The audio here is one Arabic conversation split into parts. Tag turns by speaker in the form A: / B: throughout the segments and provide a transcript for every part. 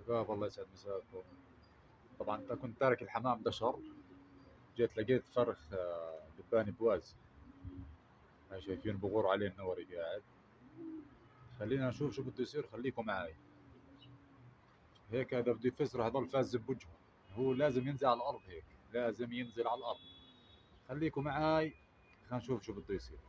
A: شباب الله يسعد مساكم. طبعا انت كنت تارك الحمام ده شر، جيت لقيت فرخ دباني بواز، هاي شايفين بغور عليه النوري قاعد. خلينا نشوف شو بده يصير، خليكم معي. هيك هذا بده يفسر هذول فاز بوجهه، هو لازم ينزل على الارض، هيك لازم ينزل على الارض. خليكم معي، خلينا نشوف شو بده يصير.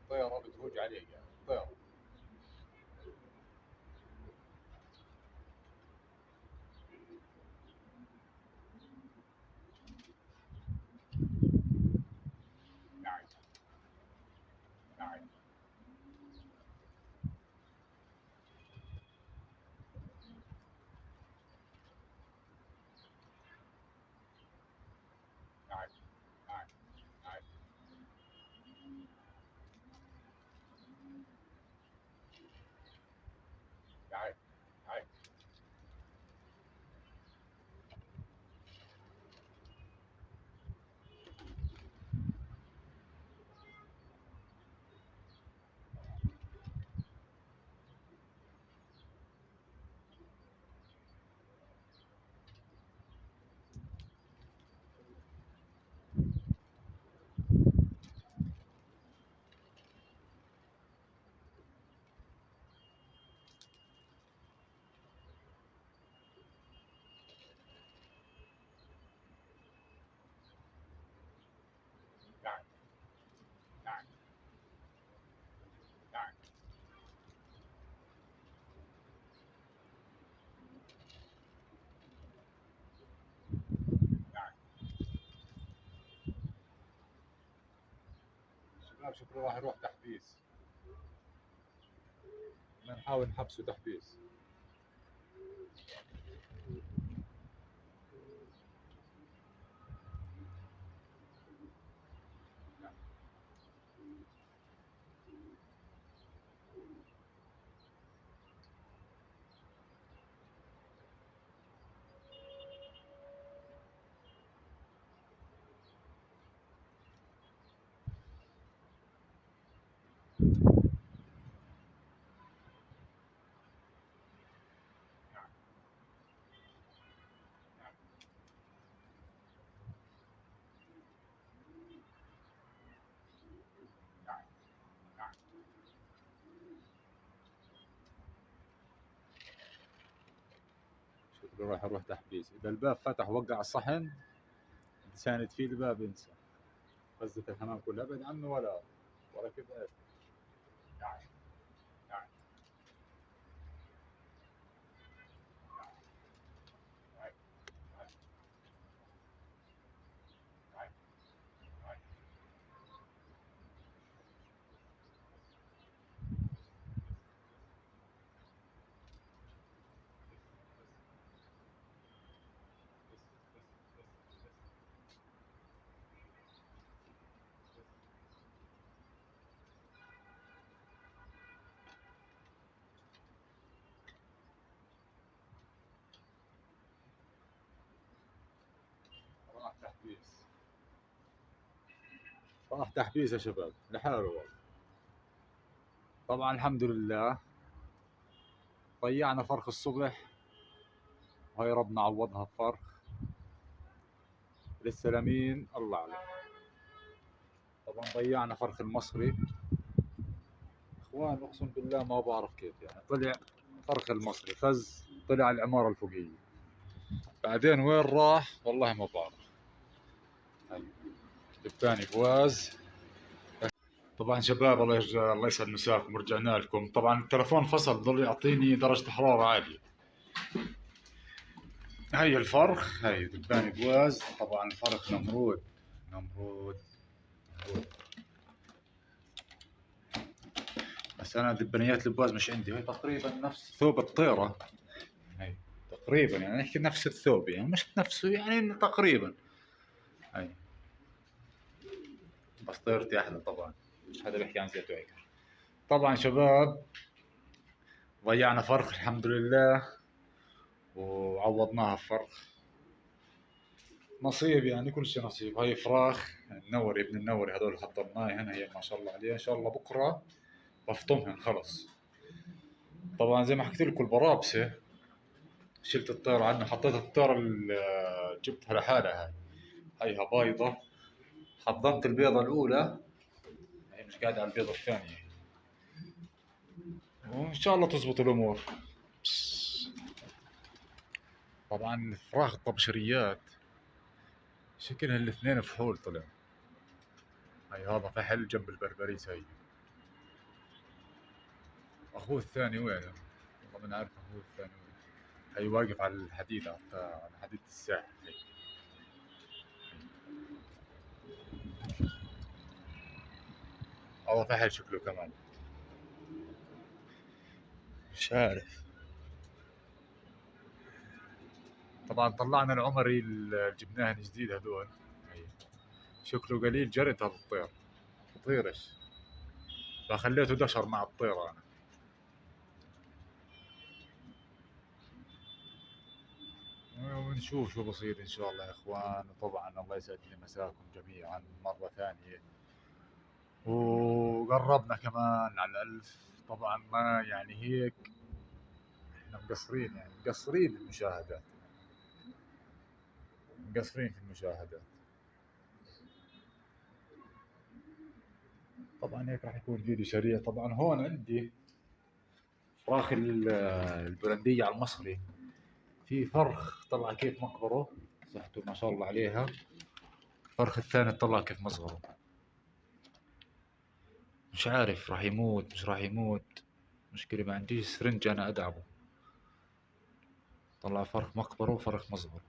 A: الطيرة بتهوج عليه يعني الطيرة. شباب شكله راح يروح تحبيس، بدنا نحاول نحبسه تحبيس. شكله راح يروح تحبيس، اذا الباب فتح ووقع الصحن ساند فيه الباب انسى، غزة الحمام كلها ابعد عنه ولا كيف ايش. راح تحبيس، راح تحبيس يا شباب لحاله والله. طبعا الحمد لله ضيعنا فرخ الصبح وهي ربنا عوضها بفرخ لسه لمين الله أعلم. طبعا ضيعنا فرخ المصري اخوان، اقسم بالله ما بعرف كيف يعني طلع فرخ المصري فز، طلع العمارة الفوقية، بعدين وين راح والله ما بعرف. هاي الثاني بواز. طبعا شباب الله يسعد مساكم، رجعنا لكم. طبعا التلفون فصل، ضل يعطيني درجة حرارة عالية. هاي الفرخ، هاي دباني بواز. طبعا الفرخ نمرود نمرود نمرود. بس انا دبانيات البواز مش عندي، هي تقريبا نفس ثوب الطيرة. هاي تقريبا يعني نحكي نفس الثوب، يعني مش نفسه يعني تقريبا. هاي بس طيرتي احلى طبعا، مش حدا بيحكي عن زيت وعكر. طبعا شباب ضيعنا فرخ الحمد لله، وعوضناها بفرخ. نصيب يعني، كل شيء نصيب. هاي فراخ النوري، ابن النوري هذول حضرناهن، هي ما شاء الله عليه، ان شاء الله بكره بفطمهن خلص. طبعا زي ما حكيت لكم البرابسه شلت الطير عنه، حطيت الطير جبتها لحالها. هيها بايضه، حضنت البيضه الاولى، هي مش قاعده على البيضه الثانيه، وان شاء الله تزبط الامور. طبعا الفراخ الطبشريات شكلها الاثنين فحول طلع. هاي هذا فحل جنب البربريس. هاي اخوه الثاني وينه؟ والله ما عارف اخوه الثاني وين. هاي واقف على الحديد، على حديد الساحل. هاي هذا فحل شكله كمان، مش عارف. طبعا طلعنا العمري اللي جبناه جديد هذول. هاي شكله قليل جرد هذا الطير، طيرش، فخليته دشر مع الطير انا. ونشوف شو بصير ان شاء الله يا اخوان. وطبعا الله يسعد لي مساكم جميعا مرة ثانية، وقربنا كمان على الألف. طبعا ما يعني هيك، احنا مقصرين، يعني مقصرين في المشاهدات، مقصرين في المشاهدات. طبعا هيك راح يكون فيديو سريع. طبعا هون عندي فراخ البولندية على المصري، في فرخ طلع كيف مقبره، صحته ما شاء الله عليها. الفرخ الثاني طلع كيف مصغره، مش عارف راح يموت مش راح يموت. مشكلة ما عنديش سرنج انا ادعمه. طلع فرخ مقبره وفرخ مصغر،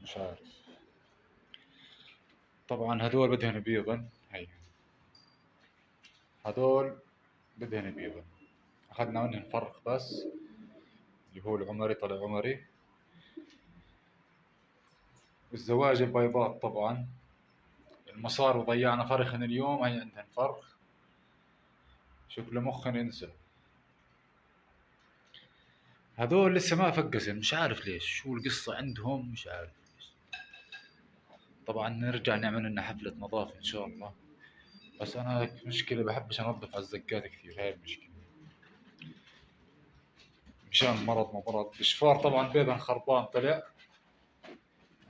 A: مش عارف. طبعا هذول بدهن بيضا. هي هذول بدهن بيضا، اخذنا منهم فرخ بس اللي هو العمري، طلع عمري. والزواج البيضات طبعا المصار، وضيعنا فرخن اليوم، هي عندهن فرخ شكله مخن انسى. هذول لسه ما فقسن، مش عارف ليش، شو القصة عندهم مش عارف. طبعا نرجع نعمل لنا حفلة نظافة ان شاء الله. بس انا مشكلة بحبش انظف على الزقات كثير، هاي المشكلة. مشان مرض ما مرض الشفار. طبعا بيضا خربان طلع،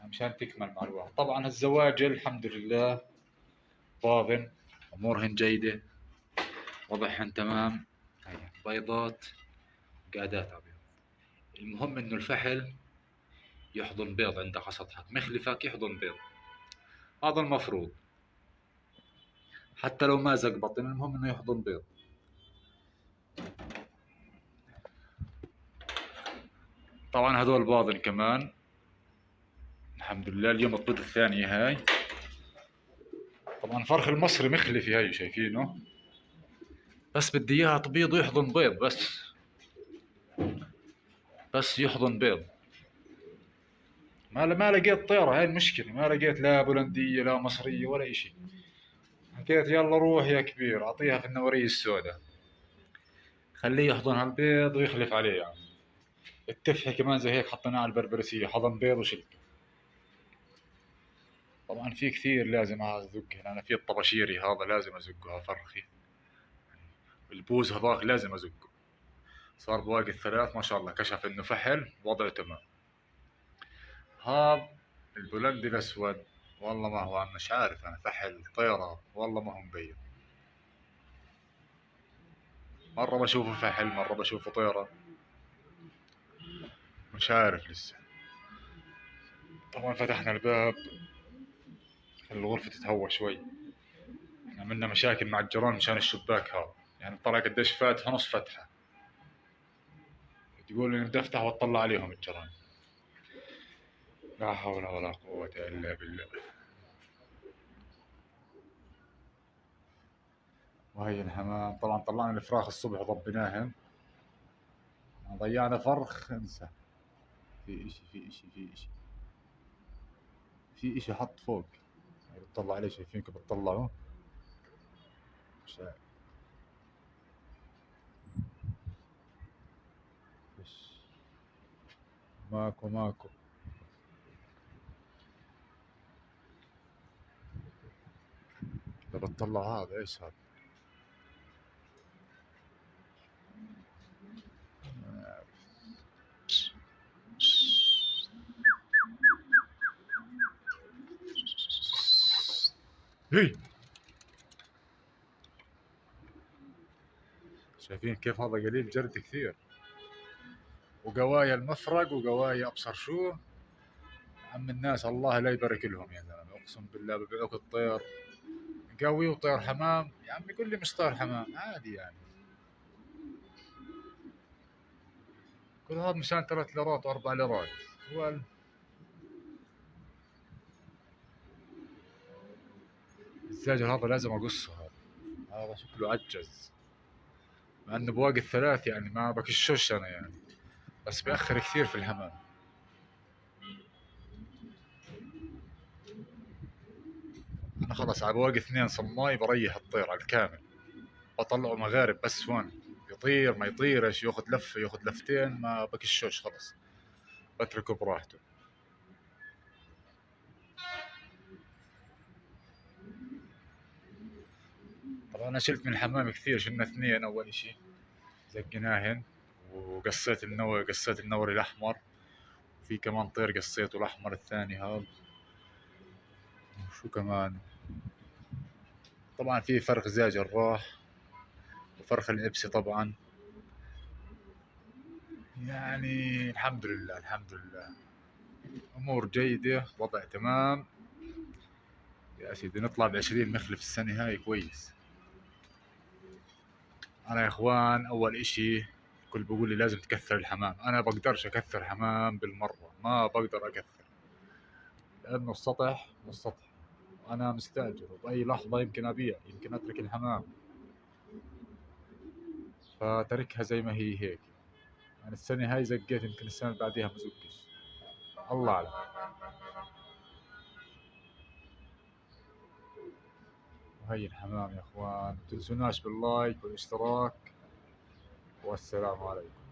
A: مشان تكمل مع الواحد. طبعا الزواجل الحمد لله باضن، امورهن جيدة، وضعهن تمام. هي بيضات قادات عبيض. المهم انه الفحل يحضن بيض عندك على سطحك، مخلفك يحضن بيض، هذا المفروض. حتى لو ما زق المهم انه يحضن بيض. طبعا هذول باضن كمان الحمد لله. اليوم البيض الثانية هاي. طبعا فرخ المصري مخلفي، هاي شايفينه، بس بدي اياها تبيض ويحضن بيض، بس يحضن بيض. ما لقيت طيرة، هاي المشكلة، ما لقيت لا بولندية لا مصرية ولا اشي. حكيت يلا روح يا كبير اعطيها في النورية السوداء، خليه يحضن هالبيض ويخلف عليه يعني. التفحي كمان زي هيك حطيناه على البربرسية، حضن بيض وشلته. طبعا في كثير لازم ازق هنا. انا في الطباشيري هذا لازم ازقه، فرخي. البوز هذاك لازم ازقه. صار بواقي الثلاث ما شاء الله، كشف انه فحل وضعه تمام. هذا البولندي الاسود والله ما هو، أنا مش عارف، انا فحل طيرة والله ما هو مبين. مرة بشوفه فحل مرة بشوفه طيرة، مش عارف لسه. طبعا فتحنا الباب، خلي الغرفة تتهوى شوي. عملنا مشاكل مع الجيران مشان الشباك هذا، يعني طلع قديش فاتحة نص فتحة، تقول اني بدي افتح واطلع عليهم الجيران. لا حول ولا قوة الا بالله. وهي الحمام طبعا طلعنا الفراخ الصبح وضبيناهم، ضيعنا فرخ انسى. في اشي في اشي في اشي في اشي حط فوق، بتطلع عليه، شايفينكم بتطلعوا، مش عارف. فيش. ماكو ماكو. ده بتطلع هذا ايش هذا؟ هي. شايفين كيف هذا قليل جرد كثير، وقوايا المفرق وقوايا ابصر شو. عم الناس الله لا يبارك لهم يا زلمه، اقسم بالله ببيعوك الطير قوي وطير حمام، يا عم يقول لي مش طير حمام عادي يعني. كل هذا مشان 3 ليرات و4 ليرات. هو الزاجر هذا لازم اقصه، هذا شكله عجز، مع انه بواقي الثلاث يعني ما بكشوش انا يعني، بس بأخر كثير في الحمام. انا خلص على بواقي 2 صماي بريح الطير على الكامل، بطلعه مغارب بس هون، يطير ما يطيرش، ياخذ لفه ياخذ لفتين ما بكشوش خلص، بتركه براحته. طبعا انا شلت من الحمام كثير، شلنا 2 اول اشي زقناهن، قصيت النوري الاحمر، وفي كمان طير قصيته الاحمر الثاني هذا. وشو كمان، طبعا في فرخ زاجر راح، وفرخ العبسي طبعا. يعني الحمد لله الحمد لله، امور جيدة وضع تمام. يا سيدي نطلع ب20 مخلف السنة هاي كويس. انا يا اخوان اول اشي الكل بيقول لي لازم تكثر الحمام، انا بقدرش اكثر حمام بالمرة، ما بقدر اكثر، لانه السطح والسطح، انا مستاجر وباي لحظة يمكن ابيع، يمكن اترك الحمام، فتركها زي ما هي هيك. يعني السنة هاي زقيت، يمكن السنة اللي بعديها ما زقش، الله اعلم. وهي الحمام يا اخوان، متنسوناش باللايك والاشتراك، والسلام عليكم.